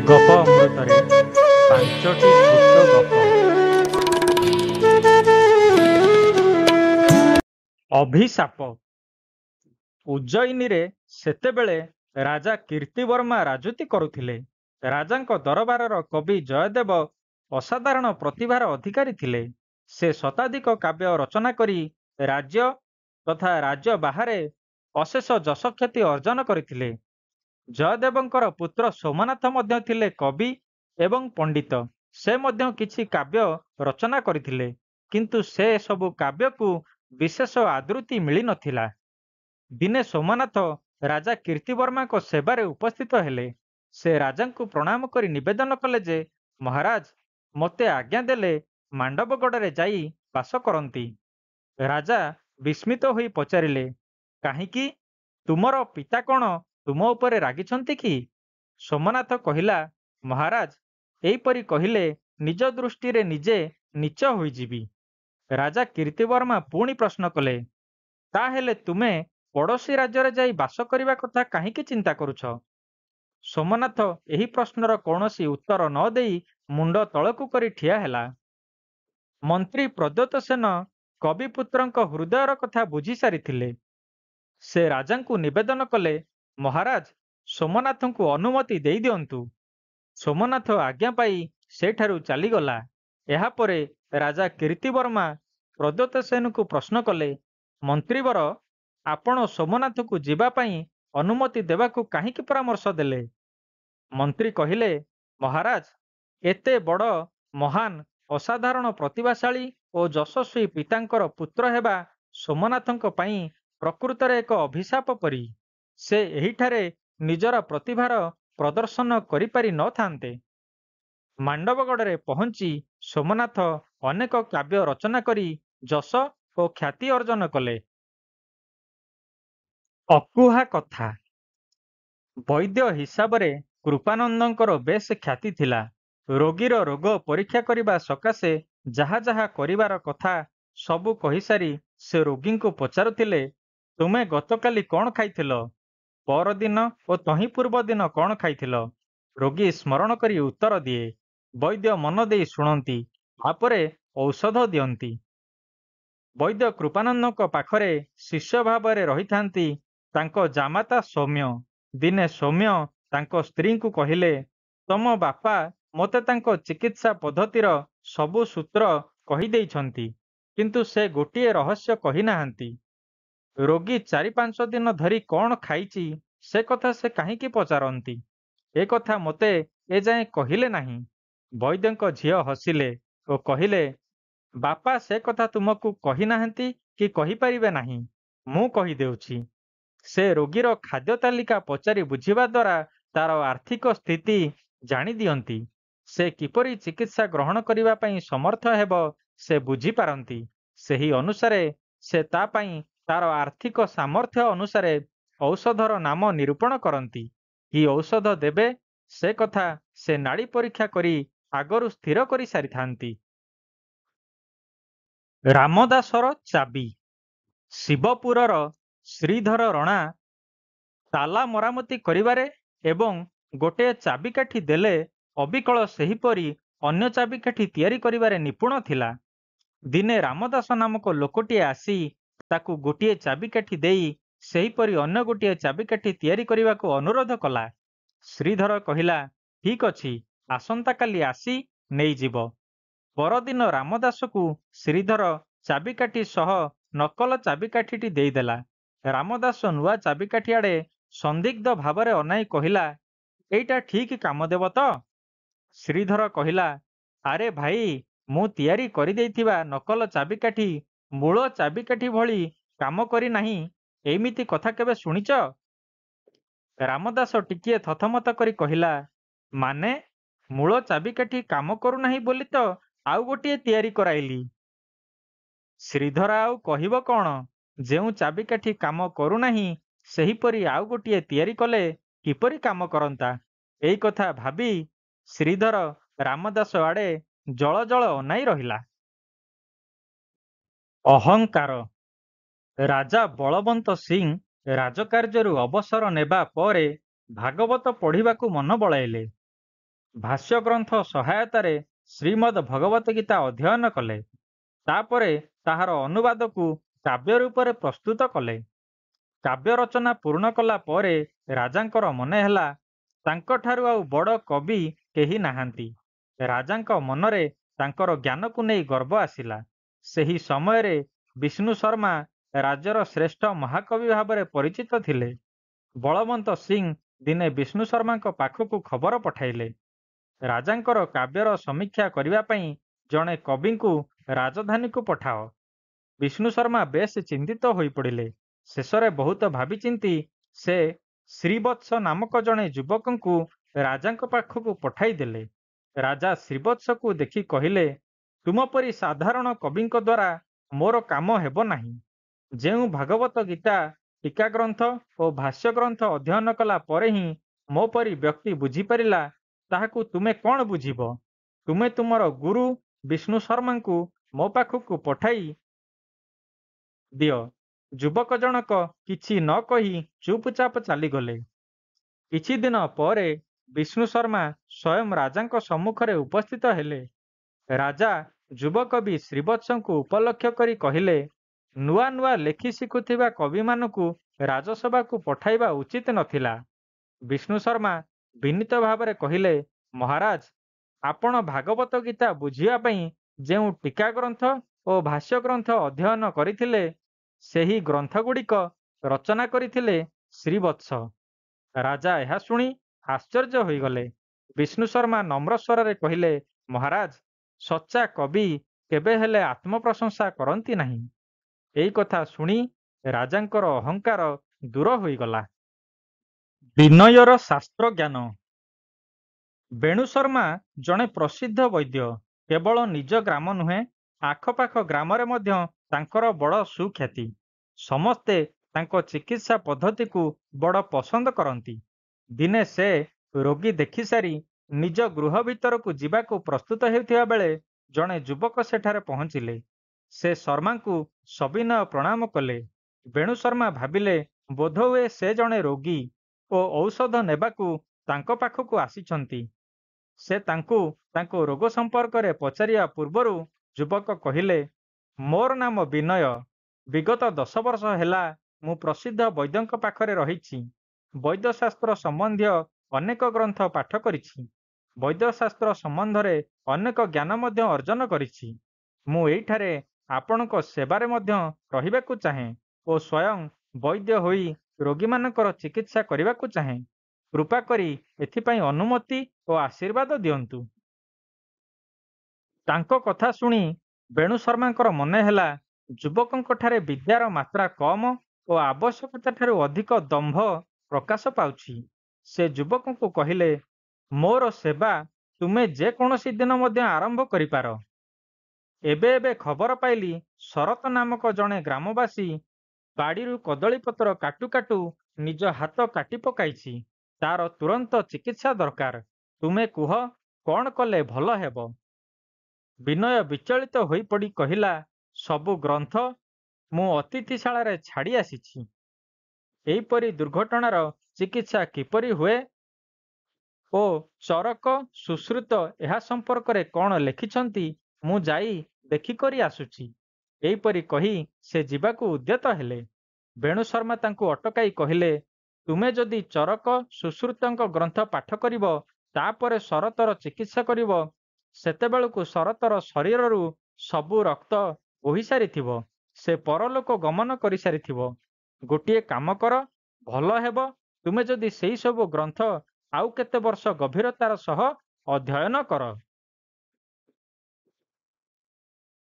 ଗପ ଅମୃତରେ ପାଞ୍ଚଟି ଛୋଟ ଗପ। ଅଭିଶାପ। ଉଜ୍ଜୟିନୀରେ ସେତେବେଳେ ରାଜା କୀର୍ତ୍ତିବର୍ମା ରାଜୁତି କରୁଥିଲେ। ରାଜାଙ୍କ ଦରବାରର କବି ଜୟଦେବ ଅସାଧାରଣ ପ୍ରତିଭାର ଅଧିକାରୀ ଥିଲେ। ସେ ଶତାଧିକ କାବ୍ୟ ରଚନା କରି ରାଜ୍ୟ ତଥା ରାଜ୍ୟ ବାହାରେ ଅଶେଷ ଯଶଖ୍ୟାତି ଅର୍ଜନ କରିଥିଲେ। ଜୟଦେବଙ୍କର ପୁତ୍ର ସୋମନାଥ ମଧ୍ୟ ଥିଲେ କବି ଏବଂ ପଣ୍ଡିତ। ସେ ମଧ୍ୟ କିଛି କାବ୍ୟ ରଚନା କରିଥିଲେ, କିନ୍ତୁ ସେ ସବୁ କାବ୍ୟକୁ ବିଶେଷ ଆଦୃତି ମିଳିନଥିଲା। ଦିନେ ସୋମନାଥ ରାଜା କୀର୍ତ୍ତିବର୍ମାଙ୍କ ସେବାରେ ଉପସ୍ଥିତ ହେଲେ। ସେ ରାଜାଙ୍କୁ ପ୍ରଣାମ କରି ନିବେଦନ କଲେ ଯେ, ମହାରାଜ, ମୋତେ ଆଜ୍ଞା ଦେଲେ ମାଣ୍ଡବଗଡ଼ରେ ଯାଇ ବାସ କରନ୍ତି। ରାଜା ବିସ୍ମିତ ହୋଇ ପଚାରିଲେ, କାହିଁକି? ତୁମର ପିତା କ'ଣ ତୁମ ଉପରେ ରାଗିଛନ୍ତି କି? ସୋମନାଥ କହିଲା, ମହାରାଜ, ଏହିପରି କହିଲେ ନିଜ ଦୃଷ୍ଟିରେ ନିଜେ ନୀଚ ହୋଇଯିବି। ରାଜା କୀର୍ତ୍ତିବର୍ମା ପୁଣି ପ୍ରଶ୍ନ କଲେ, ତାହେଲେ ତୁମେ ପଡ଼ୋଶୀ ରାଜ୍ୟରେ ଯାଇ ବାସ କରିବା କଥା କାହିଁକି ଚିନ୍ତା କରୁଛ? ସୋମନାଥ ଏହି ପ୍ରଶ୍ନର କୌଣସି ଉତ୍ତର ନ ଦେଇ ମୁଣ୍ଡ ତଳକୁ କରି ଠିଆ ହେଲା। ମନ୍ତ୍ରୀ ପ୍ରଦ୍ୟୋତ ସେନ କବିପୁତ୍ରଙ୍କ ହୃଦୟର କଥା ବୁଝି ସାରିଥିଲେ। ସେ ରାଜାଙ୍କୁ ନିବେଦନ କଲେ, ମହାରାଜ, ସୋମନାଥଙ୍କୁ ଅନୁମତି ଦେଇଦିଅନ୍ତୁ। ସୋମନାଥ ଆଜ୍ଞା ପାଇ ସେଠାରୁ ଚାଲିଗଲା। ଏହାପରେ ରାଜା କୀର୍ତ୍ତିବର୍ମା ପ୍ରଦ୍ୟୋତ ସେନଙ୍କୁ ପ୍ରଶ୍ନ କଲେ, ମନ୍ତ୍ରୀବର, ଆପଣ ସୋମନାଥକୁ ଯିବା ପାଇଁ ଅନୁମତି ଦେବାକୁ କାହିଁକି ପରାମର୍ଶ ଦେଲେ? ମନ୍ତ୍ରୀ କହିଲେ, ମହାରାଜ, ଏତେ ବଡ଼ ମହାନ ଅସାଧାରଣ ପ୍ରତିଭାଶାଳୀ ଓ ଯଶସ୍ୱୀ ପିତାଙ୍କର ପୁତ୍ର ହେବା ସୋମନାଥଙ୍କ ପାଇଁ ପ୍ରକୃତରେ ଏକ ଅଭିଶାପ ପରି। ସେ ଏହିଠାରେ ନିଜର ପ୍ରତିଭାର ପ୍ରଦର୍ଶନ କରିପାରି ନଥାନ୍ତେ। ମାଣ୍ଡବଗଡ଼ରେ ପହଞ୍ଚି ସୋମନାଥ ଅନେକ କାବ୍ୟ ରଚନା କରି ଯଶ ଓ ଖ୍ୟାତି ଅର୍ଜନ କଲେ। ଅକୁହା କଥା। ବୈଦ୍ୟ ହିସାବରେ କୃପାନନ୍ଦଙ୍କର ବେଶ ଖ୍ୟାତି ଥିଲା। ରୋଗୀର ରୋଗ ପରୀକ୍ଷା କରିବା ସକାଶେ ଯାହା ଯାହା କରିବାର କଥା ସବୁ କହିସାରି ସେ ରୋଗୀଙ୍କୁ ପଚାରୁଥିଲେ, ତୁମେ ଗତକାଲି କ'ଣ ଖାଇଥିଲ? ପରଦିନ ଓ ତହିଁ ପୂର୍ବ ଦିନ କ'ଣ ଖାଇଥିଲ? ରୋଗୀ ସ୍ମରଣ କରି ଉତ୍ତର ଦିଏ। ବୈଦ୍ୟ ମନ ଦେଇ ଶୁଣନ୍ତି, ତାପରେ ଔଷଧ ଦିଅନ୍ତି। ବୈଦ୍ୟ କୃପାନନ୍ଦଙ୍କ ପାଖରେ ଶିଷ୍ୟ ଭାବରେ ରହିଥାନ୍ତି ତାଙ୍କ ଜାମାତା ସୌମ୍ୟ। ଦିନେ ସୌମ୍ୟ ତାଙ୍କ ସ୍ତ୍ରୀଙ୍କୁ କହିଲେ, ତମ ବାପା ମୋତେ ତାଙ୍କ ଚିକିତ୍ସା ପଦ୍ଧତିର ସବୁ ସୂତ୍ର କହିଦେଇଛନ୍ତି, କିନ୍ତୁ ସେ ଗୋଟିଏ ରହସ୍ୟ କହିନାହାନ୍ତି। ରୋଗୀ 4-5 ଦିନ ଧରି କ'ଣ ଖାଇଛି ସେ କଥା ସେ କାହିଁକି ପଚାରନ୍ତି? ଏ କଥା ମୋତେ ଏଯାଏଁ କହିଲେ ନାହିଁ। ବୈଦ୍ୟଙ୍କ ଝିଅ ହସିଲେ ଓ କହିଲେ, ବାପା ସେ କଥା ତୁମକୁ କହିନାହାନ୍ତି କି କହିପାରିବେ ନାହିଁ। ମୁଁ କହିଦେଉଛି। ସେ ରୋଗୀର ଖାଦ୍ୟ ତାଲିକା ପଚାରି ବୁଝିବା ଦ୍ୱାରା ତାର ଆର୍ଥିକ ସ୍ଥିତି ଜାଣିଦିଅନ୍ତି। ସେ କିପରି ଚିକିତ୍ସା ଗ୍ରହଣ କରିବା ପାଇଁ ସମର୍ଥ ହେବ ସେ ବୁଝିପାରନ୍ତି। ସେହି ଅନୁସାରେ ସେ ତା ପାଇଁ ତାର ଆର୍ଥିକ ସାମର୍ଥ୍ୟ ଅନୁସାରେ ଔଷଧର ନାମ ନିରୂପଣ କରନ୍ତି। କି ଔଷଧ ଦେବେ ସେ କଥା ସେ ନାଡ଼ି ପରୀକ୍ଷା କରି ଆଗରୁ ସ୍ଥିର କରି ସାରିଥାନ୍ତି। ରାମଦାସର ଚାବି। ଶିବପୁରର ଶ୍ରୀଧର ରଣା ତାଲା ମରାମତି କରିବାରେ ଏବଂ ଗୋଟିଏ ଚାବିକାଠି ଦେଲେ ଅବିକଳ ସେହିପରି ଅନ୍ୟ ଚାବିକାଠି ତିଆରି କରିବାରେ ନିପୁଣ ଥିଲା। ଦିନେ ରାମଦାସ ନାମକ ଲୋକଟିଏ ଆସି ତାକୁ ଗୋଟିଏ ଚାବିକାଠି ଦେଇ ସେହିପରି ଅନ୍ୟ ଗୋଟିଏ ଚାବିକାଠି ତିଆରି କରିବାକୁ ଅନୁରୋଧ କଲା। ଶ୍ରୀଧର କହିଲା, ଠିକ୍ ଅଛି, ଆସନ୍ତାକାଲି ଆସି ନେଇଯିବ। ପରଦିନ ରାମଦାସକୁ ଶ୍ରୀଧର ଚାବିକାଠି ସହ ନକଲ ଚାବିକାଠିଟି ଦେଇଦେଲା। ରାମଦାସ ନୂଆ ଚାବିକାଠି ଆଡ଼େ ସନ୍ଦିଗ୍ଧ ଭାବରେ ଅନାଇ କହିଲା, ଏଇଟା ଠିକ୍ କାମ ଦେବ ତ? ଶ୍ରୀଧର କହିଲା, ଆରେ ଭାଇ, ମୁଁ ତିଆରି କରିଦେଇଥିବା ନକଲ ଚାବିକାଠି ମୂଳ ଚାବିକାଠି ଭଳି କାମ କରି ନାହିଁ, ଏମିତି କଥା କେବେ ଶୁଣିଛ? ରାମଦାସ ଟିକିଏ ଥତମତ କରି କହିଲା, ମାନେ? ମୂଳ ଚାବିକାଠି କାମ କରୁନାହିଁ ବୋଲି ତ ଆଉ ଗୋଟିଏ ତିଆରି କରାଇଲି। ଶ୍ରୀଧର ଆଉ କହିବ କ'ଣ? ଯେଉଁ ଚାବିକାଠି କାମ କରୁନାହିଁ ସେହିପରି ଆଉ ଗୋଟିଏ ତିଆରି କଲେ କିପରି କାମ କରନ୍ତା? ଏଇ କଥା ଭାବି ଶ୍ରୀଧର ରାମଦାସ ଆଡ଼େ ଜଳ ଜଳ ଅନାଇ ରହିଲା। ଅହଙ୍କାର। ରାଜା ବଳବନ୍ତ ସିଂ ରାଜକାର୍ଯ୍ୟରୁ ଅବସର ନେବା ପରେ ଭାଗବତ ପଢ଼ିବାକୁ ମନ ବଳାଇଲେ। ଭାଷ୍ୟ ଗ୍ରନ୍ଥ ସହାୟତାରେ ଶ୍ରୀମଦ୍ ଭଗବତ ଗୀତା ଅଧ୍ୟୟନ କଲେ। ତାପରେ ତାହାର ଅନୁବାଦକୁ କାବ୍ୟ ରୂପରେ ପ୍ରସ୍ତୁତ କଲେ। କାବ୍ୟ ରଚନା ପୂର୍ଣ୍ଣ କଲା ପରେ ରାଜାଙ୍କର ମନେ ହେଲା ତାଙ୍କଠାରୁ ଆଉ ବଡ଼ କବି କେହି ନାହାନ୍ତି। ରାଜାଙ୍କ ମନରେ ତାଙ୍କର ଜ୍ଞାନକୁ ନେଇ ଗର୍ବ ଆସିଲା। ସେହି ସମୟରେ ବିଷ୍ଣୁ ଶର୍ମା ରାଜ୍ୟର ଶ୍ରେଷ୍ଠ ମହାକବି ଭାବରେ ପରିଚିତ ଥିଲେ। ବଳବନ୍ତ ସିଂ ଦିନେ ବିଷ୍ଣୁ ଶର୍ମାଙ୍କ ପାଖକୁ ଖବର ପଠାଇଲେ, ରାଜାଙ୍କର କାବ୍ୟର ସମୀକ୍ଷା କରିବା ପାଇଁ ଜଣେ କବିଙ୍କୁ ରାଜଧାନୀକୁ ପଠାଅ। ବିଷ୍ଣୁ ଶର୍ମା ବେଶ ଚିନ୍ତିତ ହୋଇପଡ଼ିଲେ। ଶେଷରେ ବହୁତ ଭାବିଚିନ୍ତି ସେ ଶ୍ରୀବତ୍ସ ନାମକ ଜଣେ ଯୁବକଙ୍କୁ ରାଜାଙ୍କ ପାଖକୁ ପଠାଇଦେଲେ। ରାଜା ଶ୍ରୀବତ୍ସକୁ ଦେଖି କହିଲେ, ତୁମ ପରି ସାଧାରଣ କବିଙ୍କ ଦ୍ୱାରା ମୋର କାମ ହେବ ନାହିଁ। ଯେଉଁ ଭାଗବତ ଗୀତା ଟୀକା ଗ୍ରନ୍ଥ ଓ ଭାଷ୍ୟ ଗ୍ରନ୍ଥ ଅଧ୍ୟୟନ କଲା ପରେ ହିଁ ମୋ ପରି ବ୍ୟକ୍ତି ବୁଝିପାରିଲା, ତାହାକୁ ତୁମେ କ'ଣ ବୁଝିବ? ତୁମେ ତୁମର ଗୁରୁ ବିଷ୍ଣୁ ଶର୍ମାଙ୍କୁ ମୋ ପାଖକୁ ପଠାଇ ଦିଅ। ଯୁବକ ଜଣକ କିଛି ନ କହି ଚୁପଚାପ ଚାଲିଗଲେ। କିଛି ଦିନ ପରେ ବିଷ୍ଣୁ ଶର୍ମା ସ୍ୱୟଂ ରାଜାଙ୍କ ସମ୍ମୁଖରେ ଉପସ୍ଥିତ ହେଲେ। ରାଜା ଯୁବକବି ଶ୍ରୀବତ୍ସଙ୍କୁ ଉପଲକ୍ଷ୍ୟ କରି କହିଲେ, ନୂଆ ନୂଆ ଲେଖି ଶିଖୁଥିବା କବିମାନଙ୍କୁ ରାଜସଭାକୁ ପଠାଇବା ଉଚିତ ନଥିଲା। ବିଷ୍ଣୁ ଶର୍ମା ବିନୀତ ଭାବରେ କହିଲେ, ମହାରାଜ, ଆପଣ ଭାଗବତ ଗୀତା ବୁଝିବା ପାଇଁ ଯେଉଁ ଟୀକା ଗ୍ରନ୍ଥ ଓ ଭାଷ୍ୟ ଗ୍ରନ୍ଥ ଅଧ୍ୟୟନ କରିଥିଲେ, ସେହି ଗ୍ରନ୍ଥଗୁଡ଼ିକ ରଚନା କରିଥିଲେ ଶ୍ରୀବତ୍ସ। ରାଜା ଏହା ଶୁଣି ଆଶ୍ଚର୍ଯ୍ୟ ହୋଇଗଲେ। ବିଷ୍ଣୁ ଶର୍ମା ନମ୍ର ସ୍ୱରରେ କହିଲେ, ମହାରାଜ, ସଚ୍ଚା କବି କେବେ ହେଲେ ଆତ୍ମପ୍ରଶଂସା କରନ୍ତି ନାହିଁ। ଏଇ କଥା ଶୁଣି ରାଜାଙ୍କର ଅହଙ୍କାର ଦୂର ହୋଇଗଲା। ବିନୟର ଶାସ୍ତ୍ର ଜ୍ଞାନ। ବେଣୁ ଶର୍ମା ଜଣେ ପ୍ରସିଦ୍ଧ ବୈଦ୍ୟ। କେବଳ ନିଜ ଗ୍ରାମ ନୁହେଁ, ଆଖପାଖ ଗ୍ରାମରେ ମଧ୍ୟ ତାଙ୍କର ବଡ଼ ସୁଖ୍ୟାତି। ସମସ୍ତେ ତାଙ୍କ ଚିକିତ୍ସା ପଦ୍ଧତିକୁ ବଡ଼ ପସନ୍ଦ କରନ୍ତି। ଦିନେ ସେ ରୋଗୀ ଦେଖିସାରି ନିଜ ଗୃହ ଭିତରକୁ ଯିବାକୁ ପ୍ରସ୍ତୁତ ହେଉଥିବା ବେଳେ ଜଣେ ଯୁବକ ସେଠାରେ ପହଞ୍ଚିଲେ। ସେ ଶର୍ମାଙ୍କୁ ସବିନୟ ପ୍ରଣାମ କଲେ। ବେଣୁ ଶର୍ମା ଭାବିଲେ, ବୋଧହୁଏ ସେ ଜଣେ ରୋଗୀ ଓ ଔଷଧ ନେବାକୁ ତାଙ୍କ ପାଖକୁ ଆସିଛନ୍ତି। ସେ ତାଙ୍କୁ ତାଙ୍କ ରୋଗ ସମ୍ପର୍କରେ ପଚାରିବା ପୂର୍ବରୁ ଯୁବକ କହିଲେ, ମୋର ନାମ ବିନୟ। ବିଗତ 10 ବର୍ଷ ହେଲା ମୁଁ ପ୍ରସିଦ୍ଧ ବୈଦ୍ୟଙ୍କ ପାଖରେ ରହିଛି। ବୈଦ୍ୟଶାସ୍ତ୍ର ସମ୍ବନ୍ଧୀୟ ଅନେକ ଗ୍ରନ୍ଥ ପାଠ କରିଛି। ବୈଦ୍ୟଶାସ୍ତ୍ର ସମ୍ବନ୍ଧରେ ଅନେକ ଜ୍ଞାନ ମଧ୍ୟ ଅର୍ଜନ କରିଛି। ମୁଁ ଏଇଠାରେ ଆପଣଙ୍କ ସେବାରେ ମଧ୍ୟ ରହିବାକୁ ଚାହେଁ ଓ ସ୍ୱୟଂ ବୈଦ୍ୟ ହୋଇ ରୋଗୀମାନଙ୍କର ଚିକିତ୍ସା କରିବାକୁ ଚାହେଁ। କୃପା କରି ଏଥିପାଇଁ ଅନୁମତି ଓ ଆଶୀର୍ବାଦ ଦିଅନ୍ତୁ। ତାଙ୍କ କଥା ଶୁଣି ବେଣୁ ଶର୍ମାଙ୍କର ମନେ ହେଲା, ଯୁବକଙ୍କଠାରେ ବିଦ୍ୟାର ମାତ୍ରା କମ ଓ ଆବଶ୍ୟକତାଠାରୁ ଅଧିକ ଦମ୍ଭ ପ୍ରକାଶ ପାଉଛି। ସେ ଯୁବକଙ୍କୁ କହିଲେ, ମୋର ସେବା ତୁମେ ଯେକୌଣସି ଦିନ ମଧ୍ୟ ଆରମ୍ଭ କରିପାର। ଏବେ ଏବେ ଖବର ପାଇଲି ଶରତ ନାମକ ଜଣେ ଗ୍ରାମବାସୀ ବାଡ଼ିରୁ କଦଳୀପତ୍ର କାଟୁ କାଟୁ ନିଜ ହାତ କାଟି ପକାଇଛି। ତାର ତୁରନ୍ତ ଚିକିତ୍ସା ଦରକାର। ତୁମେ କୁହ, କ'ଣ କଲେ ଭଲ ହେବ? ବିନୟ ବିଚଳିତ ହୋଇପଡ଼ି କହିଲା, ସବୁ ଗ୍ରନ୍ଥ ମୁଁ ଅତିଥିଶାଳାରେ ଛାଡ଼ି ଆସିଛି। ଏହିପରି ଦୁର୍ଘଟଣାର ଚିକିତ୍ସା କିପରି ହୁଏ ଓ ଚରକ ସୁଶ୍ରୁତ ଏହା ସମ୍ପର୍କରେ କ'ଣ ଲେଖିଛନ୍ତି ମୁଁ ଯାଇ ଦେଖିକରି ଆସୁଛି। ଏହିପରି କହି ସେ ଯିବାକୁ ଉଦ୍ୟତ ହେଲେ। ବେଣୁ ଶର୍ମା ତାଙ୍କୁ ଅଟକାଇ କହିଲେ, ତୁମେ ଯଦି ଚରକ ସୁଶ୍ରୁତଙ୍କ ଗ୍ରନ୍ଥ ପାଠ କରିବ, ତାପରେ ଶରତର ଚିକିତ୍ସା କରିବ, ସେତେବେଳକୁ ଶରତର ଶରୀରରୁ ସବୁ ରକ୍ତ ବୋହି ସାରିଥିବ। ସେ ପରଲୋକ ଗମନ କରିସାରିଥିବ। ଗୋଟିଏ କାମ କର, ଭଲ ହେବ ତୁମେ ଯଦି ସେହି ସବୁ ଗ୍ରନ୍ଥ ଆଉ କେତେ ବର୍ଷ ଗଭୀରତାର ସହ ଅଧ୍ୟୟନ କର।